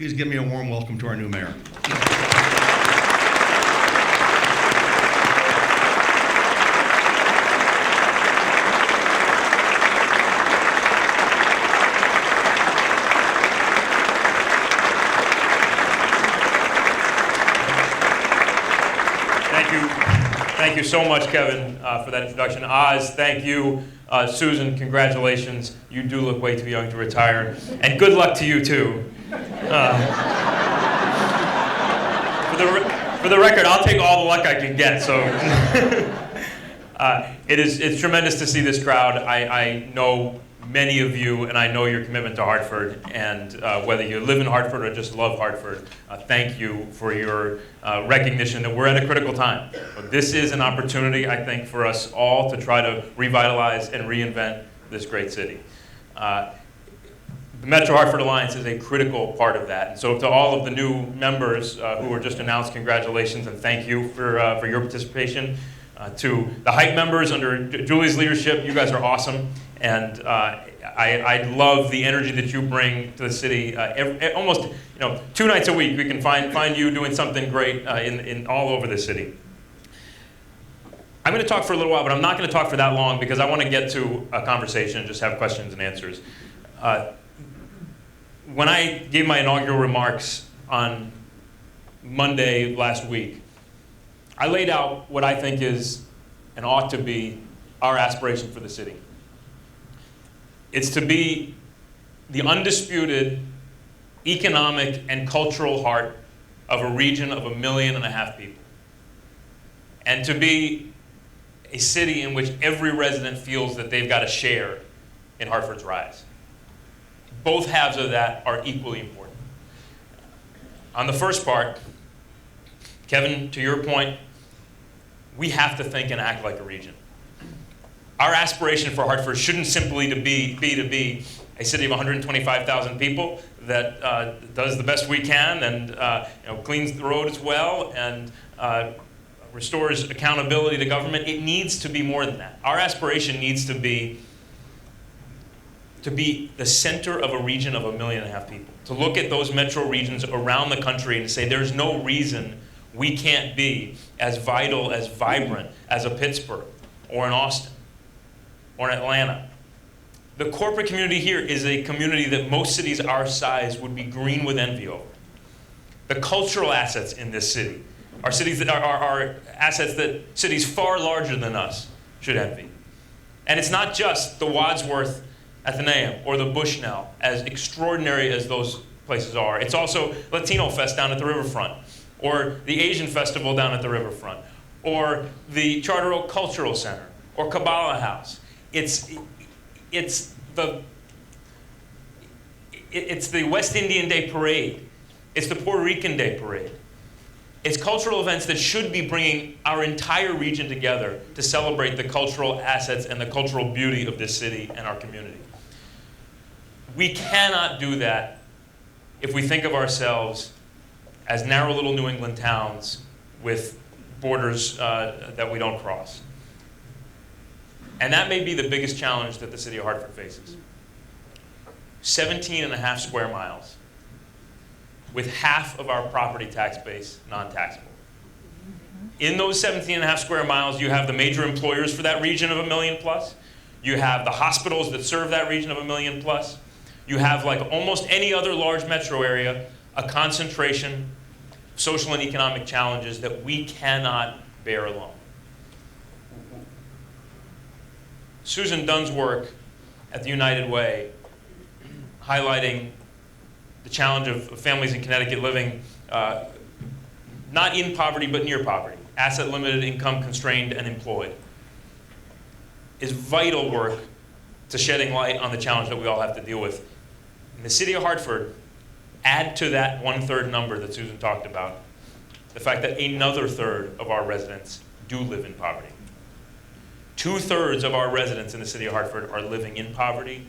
Please give me a warm welcome to our new mayor. Thank you so much, Kevin, for that introduction. Oz, thank you. Susan, congratulations. You do look way too young to retire. And good luck to you, too. For the record, I'll take all the luck I can get. So it's tremendous to see this crowd. I know many of you, and I know your commitment to Hartford, and whether you live in Hartford or just love Hartford, thank you for your recognition that we're at a critical time. But this is an opportunity, I think, for us all to try to revitalize and reinvent this great city. The MetroHartford Alliance is a critical part of that. And so to all of the new members who were just announced, congratulations and thank you for your participation. To the Hype members under Julie's leadership, you guys are awesome. And I love the energy that you bring to the city. Almost 2 nights a week, we can find you doing something great in all over the city. I'm going to talk for a little while, but I'm not going to talk for that long because I want to get to a conversation and just have questions and answers. When I gave my inaugural remarks on Monday last week, I laid out what I think is and ought to be our aspiration for the city. It's to be the undisputed economic and cultural heart of a region of 1.5 million people. And to be a city in which every resident feels that they've got a share in Hartford's rise. Both halves of that are equally important. On the first part, Kevin, to your point, we have to think and act like a region. Our aspiration for Hartford shouldn't simply be a city of 125,000 people that does the best we can and cleans the roads well and restores accountability to government. It needs to be more than that. Our aspiration needs to be the center of a region of 1.5 million people. To look at those metro regions around the country and say there's no reason we can't be as vital, as vibrant as a Pittsburgh or an Austin or in Atlanta. The corporate community here is a community that most cities our size would be green with envy over. The cultural assets in this city are assets that cities far larger than us should envy. And it's not just the Wadsworth Athenaeum or the Bushnell, as extraordinary as those places are. It's also Latino Fest down at the riverfront, or the Asian Festival down at the riverfront, or the Charter Oak Cultural Center, or Kabbalah House. It's the West Indian Day Parade. It's the Puerto Rican Day Parade. It's cultural events that should be bringing our entire region together to celebrate the cultural assets and the cultural beauty of this city and our community. We cannot do that if we think of ourselves as narrow little New England towns with borders that we don't cross. And that may be the biggest challenge that the city of Hartford faces. 17.5 square miles, with half of our property tax base non-taxable. In those 17.5 square miles, you have the major employers for that region of 1 million plus. You have the hospitals that serve that region of 1 million plus. You have, like almost any other large metro area, a concentration of social and economic challenges that we cannot bear alone. Susan Dunn's work at the United Way, highlighting the challenge of families in Connecticut living not in poverty but near poverty, asset limited, income constrained, and employed, is vital work to shedding light on the challenge that we all have to deal with. In the city of Hartford, add to that 1/3 number that Susan talked about, the fact that another third of our residents do live in poverty. 2/3 of our residents in the city of Hartford are living in poverty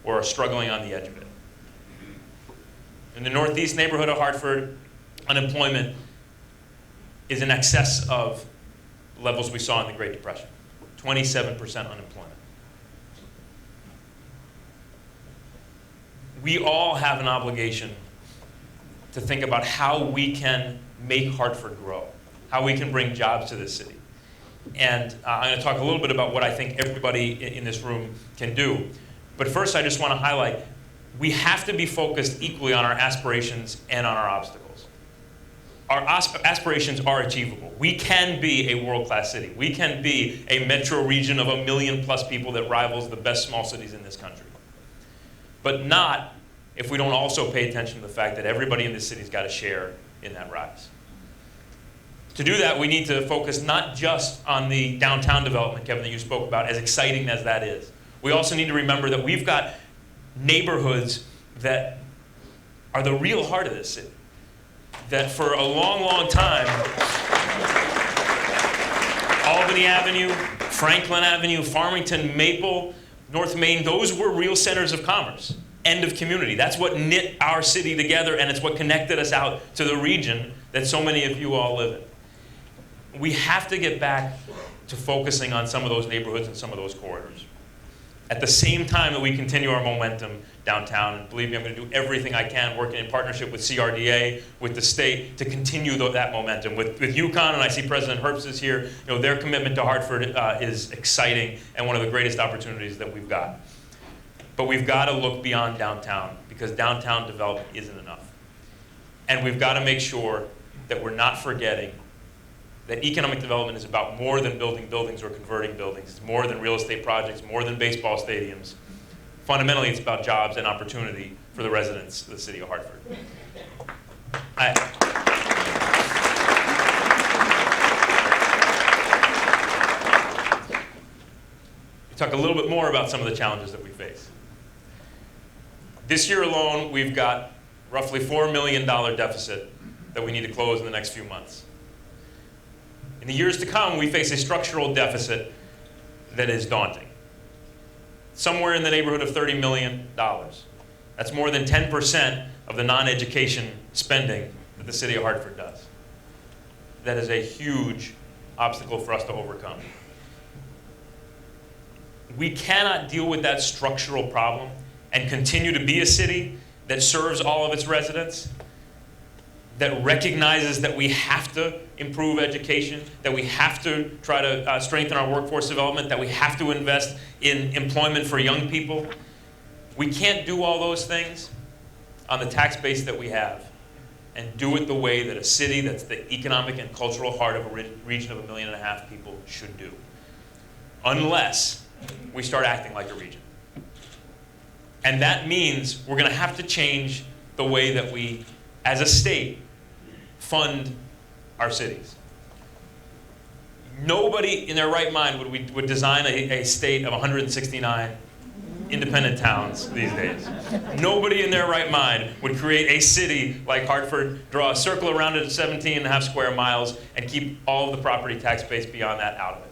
or are struggling on the edge of it. In the northeast neighborhood of Hartford, unemployment is in excess of levels we saw in the Great Depression, 27% unemployment. We all have an obligation to think about how we can make Hartford grow, how we can bring jobs to this city. And I'm going to talk a little bit about what I think everybody in this room can do. But first, I just want to highlight, we have to be focused equally on our aspirations and on our obstacles. Our aspirations are achievable. We can be a world-class city. We can be a metro region of 1 million+ people that rivals the best small cities in this country. But not if we don't also pay attention to the fact that everybody in this city's got a share in that rise. To do that, we need to focus not just on the downtown development, Kevin, that you spoke about, as exciting as that is. We also need to remember that we've got neighborhoods that are the real heart of this city. That for a long, long time, Albany Avenue, Franklin Avenue, Farmington, Maple, North Main, those were real centers of commerce, and of community. That's what knit our city together, and it's what connected us out to the region that so many of you all live in. We have to get back to focusing on some of those neighborhoods and some of those corridors. At the same time that we continue our momentum downtown, and believe me, I'm going to do everything I can, working in partnership with CRDA, with the state, to continue that momentum. With UConn, and I see President Herbst is here, their commitment to Hartford is exciting and one of the greatest opportunities that we've got. But we've got to look beyond downtown, because downtown development isn't enough. And we've got to make sure that we're not forgetting that economic development is about more than building buildings or converting buildings. It's more than real estate projects, more than baseball stadiums. Fundamentally, it's about jobs and opportunity for the residents of the city of Hartford. Talk a little bit more about some of the challenges that we face. This year alone, we've got roughly $4 million deficit that we need to close in the next few months. In the years to come, we face a structural deficit that is daunting. Somewhere in the neighborhood of $30 million. That's more than 10% of the non-education spending that the city of Hartford does. That is a huge obstacle for us to overcome. We cannot deal with that structural problem and continue to be a city that serves all of its residents, that recognizes that we have to improve education, that we have to try to strengthen our workforce development, that we have to invest in employment for young people. We can't do all those things on the tax base that we have and do it the way that a city that's the economic and cultural heart of a region of 1.5 million people should do, unless we start acting like a region. And that means we're going to have to change the way that we, as a state, fund our cities. Nobody in their right mind would design a state of 169 independent towns these days. Nobody in their right mind would create a city like Hartford, draw a circle around it at 17.5 square miles, and keep all of the property tax base beyond that out of it.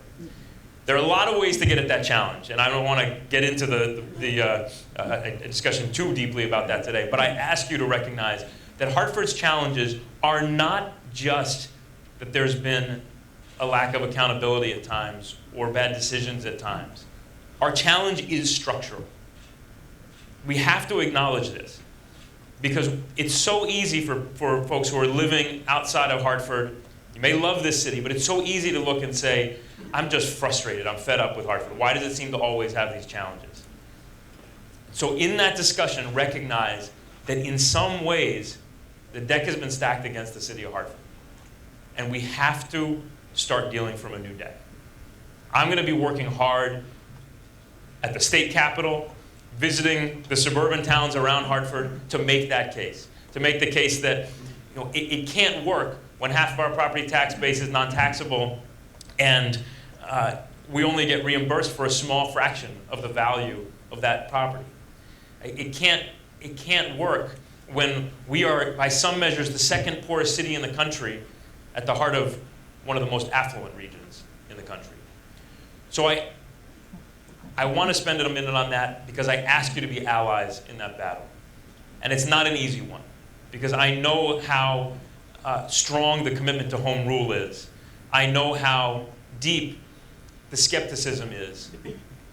There are a lot of ways to get at that challenge, and I don't want to get into a discussion too deeply about that today, but I ask you to recognize that Hartford's challenges are not just that there's been a lack of accountability at times or bad decisions at times. Our challenge is structural. We have to acknowledge this, because it's so easy for folks who are living outside of Hartford. You may love this city, but it's so easy to look and say, I'm just frustrated, I'm fed up with Hartford. Why does it seem to always have these challenges? So in that discussion, recognize that in some ways, the deck has been stacked against the city of Hartford. And we have to start dealing from a new deck. I'm going to be working hard at the state capitol, visiting the suburban towns around Hartford to make that case. To make the case that it can't work when half of our property tax base is non-taxable and we only get reimbursed for a small fraction of the value of that property. It can't work when we are, by some measures, the second poorest city in the country at the heart of one of the most affluent regions in the country. So I want to spend a minute on that because I ask you to be allies in that battle. And it's not an easy one, because I know how strong the commitment to home rule is. I know how deep the skepticism is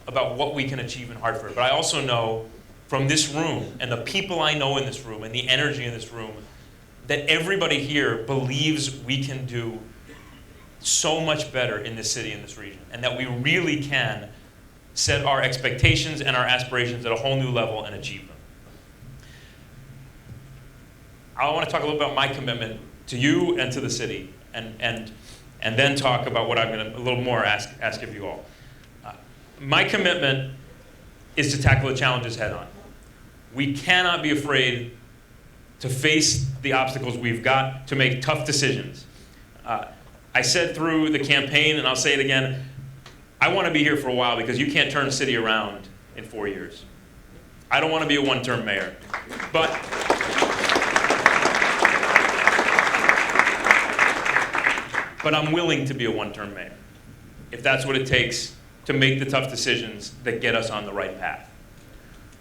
about what we can achieve in Hartford. But I also know from this room and the people I know in this room and the energy in this room that everybody here believes we can do so much better in this city, in this region, and that we really can set our expectations and our aspirations at a whole new level and achieve them. I want to talk a little about my commitment to you and to the city, and then talk about what I'm going to a little more ask of you all. My commitment is to tackle the challenges head on. We cannot be afraid to face the obstacles we've got, to make tough decisions. I said through the campaign, and I'll say it again, I want to be here for a while because you can't turn a city around in 4 years. I don't want to be a one-term mayor. But I'm willing to be a one-term mayor, if that's what it takes to make the tough decisions that get us on the right path.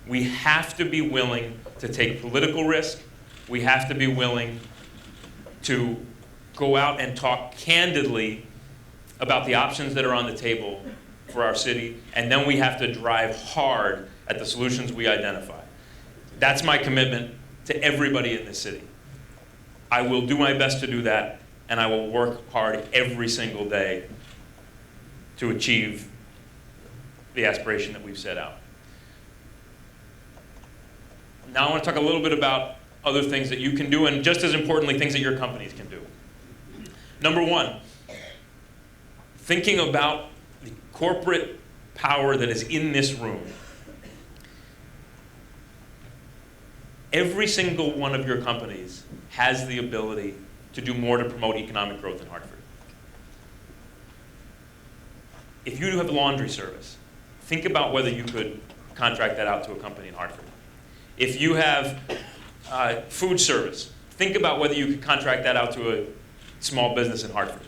We have to be willing to take political risk. We have to be willing to go out and talk candidly about the options that are on the table for our city, and then we have to drive hard at the solutions we identify. That's my commitment to everybody in this city. I will do my best to do that, and I will work hard every single day to achieve the aspiration that we've set out. Now I want to talk a little bit about other things that you can do, and just as importantly, things that your companies can do. Number one, thinking about the corporate power that is in this room. Every single one of your companies has the ability to do more to promote economic growth in Hartford. If you have a laundry service, think about whether you could contract that out to a company in Hartford. If you have food service, think about whether you could contract that out to a small business in Hartford.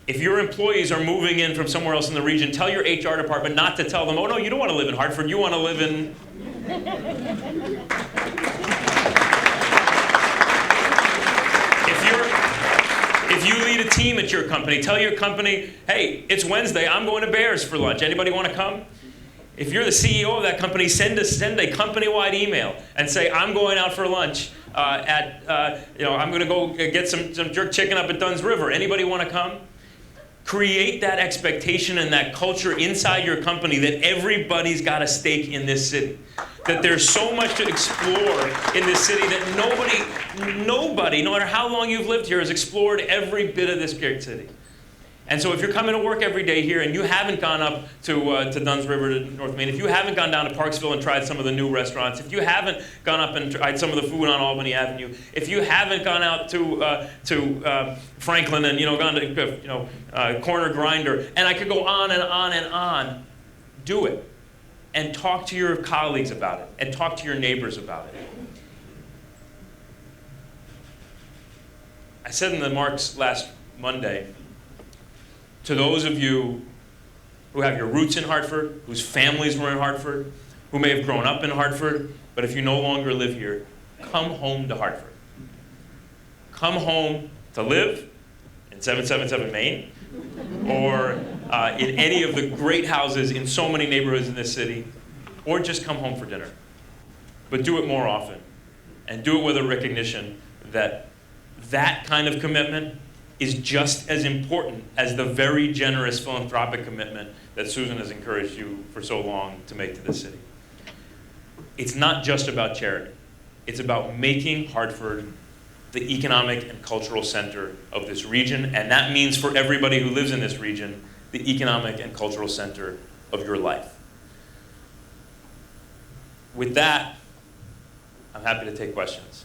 If your employees are moving in from somewhere else in the region, tell your HR department not to tell them, oh no, you don't want to live in Hartford, you want to live in... If you lead a team at your company, tell your company, hey, it's Wednesday, I'm going to Bears for lunch. Anybody want to come? If you're the CEO of that company, send a company-wide email and say, I'm going out for lunch I'm going to go get some jerk chicken up at Dunn's River. Anybody want to come? Create that expectation and that culture inside your company that everybody's got a stake in this city. That there's so much to explore in this city that nobody, no matter how long you've lived here, has explored every bit of this great city. And so if you're coming to work every day here and you haven't gone up to Dunn's River to North Main, if you haven't gone down to Parksville and tried some of the new restaurants, if you haven't gone up and tried some of the food on Albany Avenue, if you haven't gone out to Franklin and gone to Corner Grinder, and I could go on and on and on, do it. And talk to your colleagues about it, and talk to your neighbors about it. I said in the remarks last Monday, to those of you who have your roots in Hartford, whose families were in Hartford, who may have grown up in Hartford, but if you no longer live here, come home to Hartford. Come home to live in 777 Main, or in any of the great houses in so many neighborhoods in this city, or just come home for dinner. But do it more often, and do it with a recognition that that kind of commitment is just as important as the very generous philanthropic commitment that Susan has encouraged you for so long to make to this city. It's not just about charity. It's about making Hartford the economic and cultural center of this region, and that means for everybody who lives in this region, the economic and cultural center of your life. With that, I'm happy to take questions.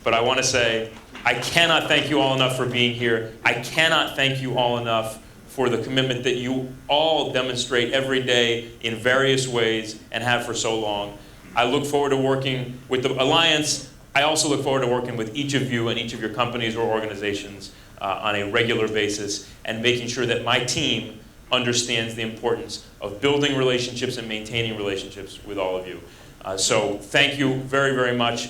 But I want to say, I cannot thank you all enough for being here. I cannot thank you all enough for the commitment that you all demonstrate every day in various ways and have for so long. I look forward to working with the Alliance. I also look forward to working with each of you and each of your companies or organizations on a regular basis and making sure that my team understands the importance of building relationships and maintaining relationships with all of you. So thank you very, very much.